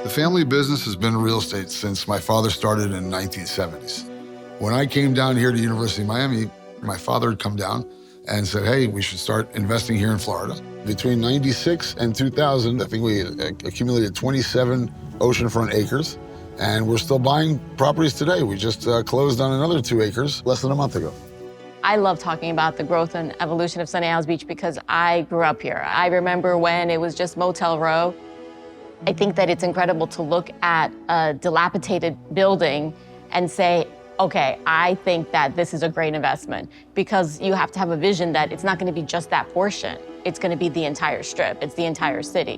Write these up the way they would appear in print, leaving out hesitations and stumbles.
The family business has been in real estate since my father started in the 1970s. When I came down here to University of Miami, my father had come down and said, hey, we should start investing here in Florida. Between 96 and 2000, I think we accumulated 27 oceanfront acres, and we're still buying properties today. We just closed on another 2 acres less than a month ago. I love talking about the growth and evolution of Sunny Isles Beach because I grew up here. I remember when it was just Motel Row. I think that it's incredible to look at a dilapidated building and say, okay, I think that this is a great investment, because you have to have a vision that it's not going to be just that portion. It's going to be the entire strip. It's the entire city.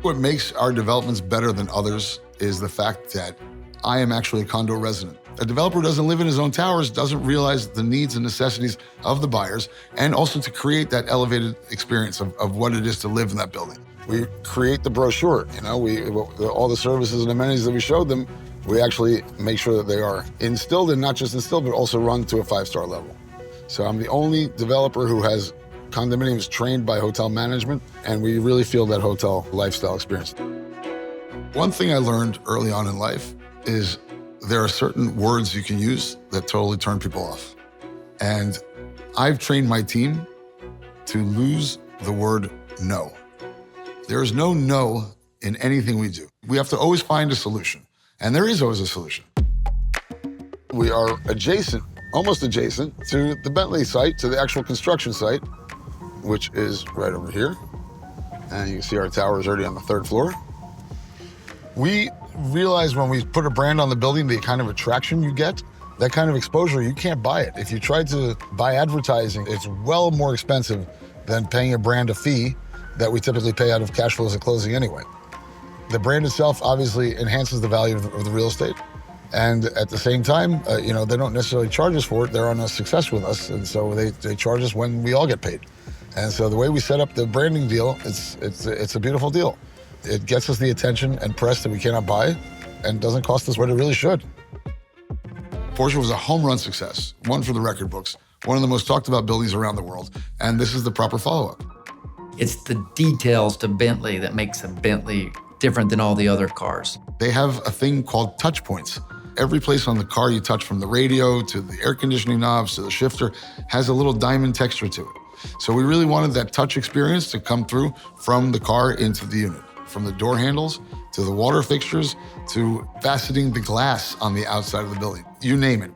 What makes our developments better than others is the fact that I am actually a condo resident. A developer who doesn't live in his own towers doesn't realize the needs and necessities of the buyers, and also to create that elevated experience of what it is to live in that building. We create the brochure, all the services and amenities that we showed them, we actually make sure that they are instilled, and not just instilled, but also run to a 5-star level. So I'm the only developer who has condominiums trained by hotel management, and we really feel that hotel lifestyle experience. One thing I learned early on in life is there are certain words you can use that totally turn people off. And I've trained my team to lose the word no. There's no no in anything we do. We have to always find a solution, and there is always a solution. We are adjacent, almost adjacent, to the Bentley site, to the actual construction site, which is right over here. And you can see our tower is already on the 3rd floor. We realize when we put a brand on the building, the kind of attraction you get, that kind of exposure, you can't buy it. If you try to buy advertising, it's well more expensive than paying a brand a fee that we typically pay out of cash flows at closing anyway. The brand itself obviously enhances the value of the real estate. And at the same time, they don't necessarily charge us for it. They're on a success with us. And so they charge us when we all get paid. And so the way we set up the branding deal, it's a beautiful deal. It gets us the attention and press that we cannot buy, and doesn't cost us what it really should. Porsche was a home run success, one for the record books, one of the most talked about buildings around the world. And this is the proper follow-up. It's the details to Bentley that makes a Bentley different than all the other cars. They have a thing called touch points. Every place on the car you touch, from the radio to the air conditioning knobs to the shifter, has a little diamond texture to it. So we really wanted that touch experience to come through from the car into the unit, from the door handles to the water fixtures to faceting the glass on the outside of the building, you name it.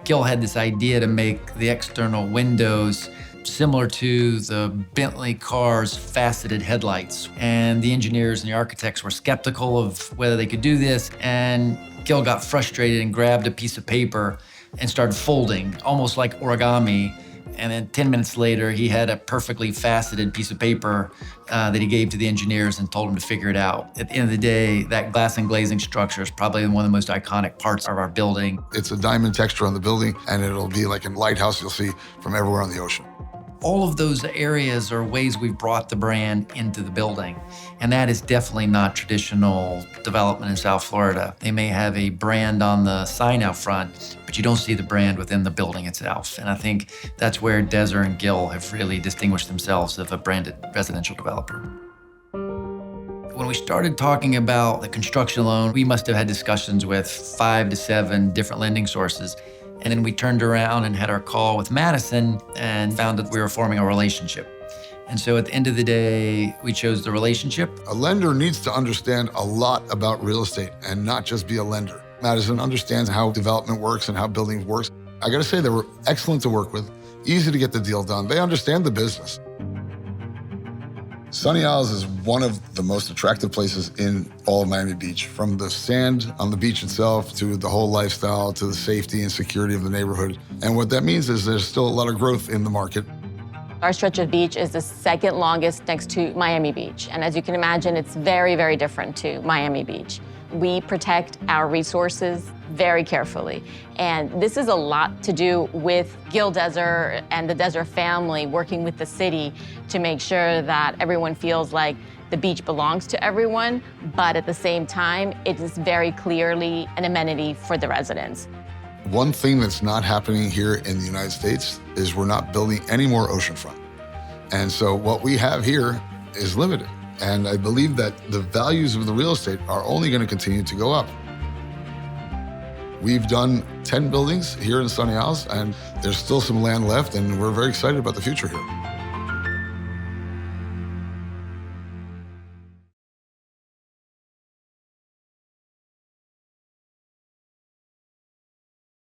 Gil had this idea to make the external windows similar to the Bentley car's faceted headlights. And the engineers and the architects were skeptical of whether they could do this. And Gil got frustrated and grabbed a piece of paper and started folding, almost like origami. And then 10 minutes later, he had a perfectly faceted piece of paper that he gave to the engineers and told them to figure it out. At the end of the day, that glass and glazing structure is probably one of the most iconic parts of our building. It's a diamond texture on the building, and it'll be like a lighthouse you'll see from everywhere on the ocean. All of those areas are ways we've brought the brand into the building. And that is definitely not traditional development in South Florida. They may have a brand on the sign out front, but you don't see the brand within the building itself. And I think that's where Dezer and Gil have really distinguished themselves as a branded residential developer. When we started talking about the construction loan, we must have had discussions with 5 to 7 different lending sources. And then we turned around and had our call with Madison and found that we were forming a relationship. And so at the end of the day, we chose the relationship. A lender needs to understand a lot about real estate and not just be a lender. Madison understands how development works and how building works. I gotta say, they were excellent to work with, easy to get the deal done. They understand the business. Sunny Isles is one of the most attractive places in all of Miami Beach, from the sand on the beach itself to the whole lifestyle to the safety and security of the neighborhood. And what that means is there's still a lot of growth in the market. Our stretch of beach is the 2nd longest next to Miami Beach. And as you can imagine, it's very, very different to Miami Beach. We protect our resources very carefully. And this is a lot to do with Gil Dezer and the Dezer family working with the city to make sure that everyone feels like the beach belongs to everyone, but at the same time, it is very clearly an amenity for the residents. One thing that's not happening here in the United States is we're not building any more oceanfront. And so what we have here is limited. And I believe that the values of the real estate are only going to continue to go up. We've done 10 buildings here in Sunny Isles, and there's still some land left, and we're very excited about the future here.